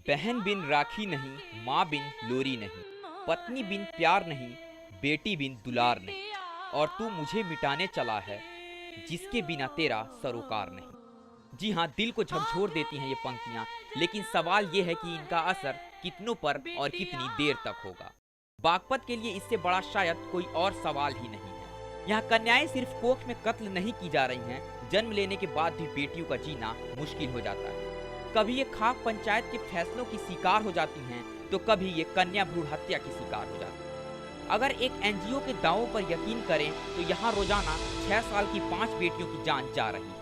बहन बिन राखी नहीं, माँ बिन लोरी नहीं, पत्नी बिन प्यार नहीं, बेटी बिन दुलार नहीं, और तू मुझे मिटाने चला है जिसके बिना तेरा सरोकार नहीं। जी हाँ, दिल को झकझोर देती हैं ये पंक्तियाँ, लेकिन सवाल ये है कि इनका असर कितनों पर और कितनी देर तक होगा। बागपत के लिए इससे बड़ा शायद कोई और सवाल ही नहीं है। यहाँ कन्याएं सिर्फ कोख में कत्ल नहीं की जा रही हैं, जन्म लेने के बाद भी बेटियों का जीना मुश्किल हो जाता है। कभी ये खाक पंचायत के फैसलों की शिकार हो जाती हैं, तो कभी ये कन्या भ्रूण हत्या की शिकार हो जाती हैं। अगर एक एनजीओ के दावों पर यकीन करें तो यहाँ रोजाना 6 साल की 5 बेटियों की जान जा रही है।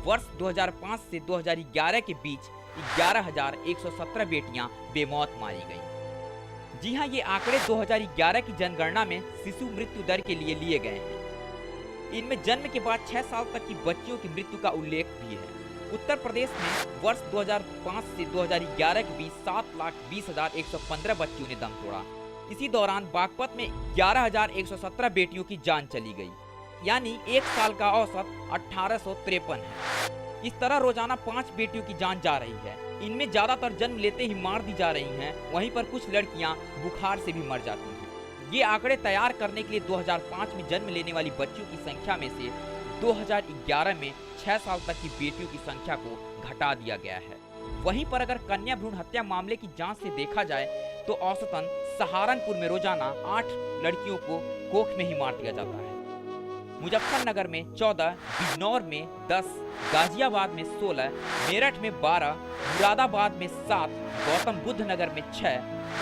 वर्ष 2005 से 2011 के बीच 11,117 बेटियां बेमौत मारी गईं। जी हाँ, ये आंकड़े 2011 की जनगणना में शिशु मृत्यु दर के लिए गए हैं। इनमें जन्म के बाद 6 साल तक की बच्चियों की मृत्यु का उल्लेख भी है। उत्तर प्रदेश में वर्ष 2005 से 2011 के बीच 7,20,115 बच्चियों ने दम तोड़ा। इसी दौरान बागपत में 11,117 बेटियों की जान चली गई, यानी एक साल का औसत 1853 है। इस तरह रोजाना 5 बेटियों की जान जा रही है। इनमें ज्यादातर जन्म लेते ही मार दी जा रही हैं, वहीं पर कुछ लड़कियां बुखार से भी मर जाती हैं। ये आंकड़े तैयार करने के लिए 2005 में जन्म लेने वाली बच्चियों की संख्या में से 2011 में 6 साल तक की बेटियों की संख्या को घटा दिया गया है। वहीं पर अगर कन्या भ्रूण हत्या मामले की जांच से देखा जाए तो औसतन सहारनपुर में रोजाना 8 लड़कियों को कोख में ही मार दिया जाता है। मुजफ्फरनगर में 14, बिजनौर में 10, गाजियाबाद में 16, मेरठ में 12, मुरादाबाद में 7, गौतम बुद्ध नगर में 6,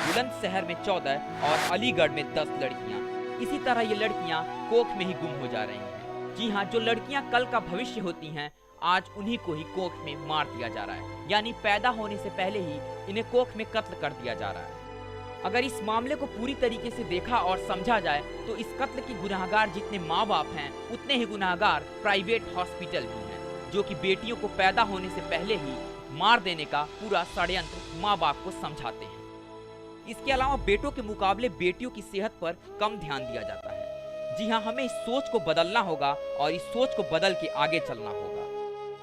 बुलंदशहर में 14 और अलीगढ़ में 10 लड़कियां। इसी तरह ये लड़कियां कोख में ही गुम हो जा रही हैं। जी हाँ, जो लड़कियां कल का भविष्य होती हैं, आज उन्हीं को ही कोख में मार दिया जा रहा है, यानी पैदा होने से पहले ही इन्हें कोख में कत्ल कर दिया जा रहा है। अगर इस मामले को पूरी तरीके से देखा और समझा जाए तो इस कत्ल के गुनाहगार जितने माँ बाप हैं, उतने ही गुनाहगार प्राइवेट हॉस्पिटल भी हैं, जो कि बेटियों को पैदा होने से पहले ही मार देने का पूरा षड्यंत्र माँ बाप को समझाते हैं। इसके अलावा बेटों के मुकाबले बेटियों की सेहत पर कम ध्यान दिया जाता है। जी हाँ, हमें इस सोच को बदलना होगा और इस सोच को बदल के आगे चलना होगा।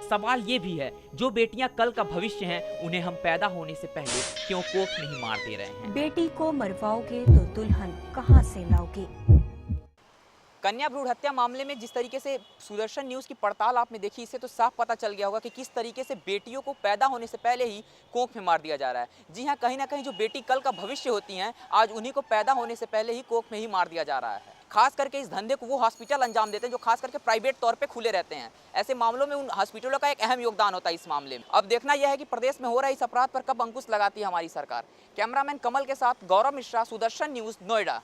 सवाल ये भी है, जो बेटियां कल का भविष्य हैं, उन्हें हम पैदा होने से पहले क्यों कोख में ही मार दे रहे हैं? बेटी को मरवाओगे तो दुल्हन कहां से लाओगे? कन्या भ्रूण हत्या मामले में जिस तरीके से सुदर्शन न्यूज़ की पड़ताल आपने देखी, इससे तो साफ पता चल गया होगा कि किस तरीके से बेटियों को पैदा होने से पहले ही कोख में मार दिया जा रहा है। जी हाँ, कहीं ना कहीं जो बेटी कल का भविष्य होती हैं, आज उन्हीं को पैदा होने से पहले ही कोख में ही मार दिया जा रहा है। खास करके इस धंधे को वो हॉस्पिटल अंजाम देते हैं जो खास करके प्राइवेट तौर पे खुले रहते हैं। ऐसे मामलों में उन हॉस्पिटलों का एक अहम योगदान होता है इस मामले में। अब देखना यह है कि प्रदेश में हो रहा इस अपराध पर कब अंकुश लगाती है हमारी सरकार। कैमरामैन कमल के साथ गौरव मिश्रा, सुदर्शन न्यूज़, नोएडा।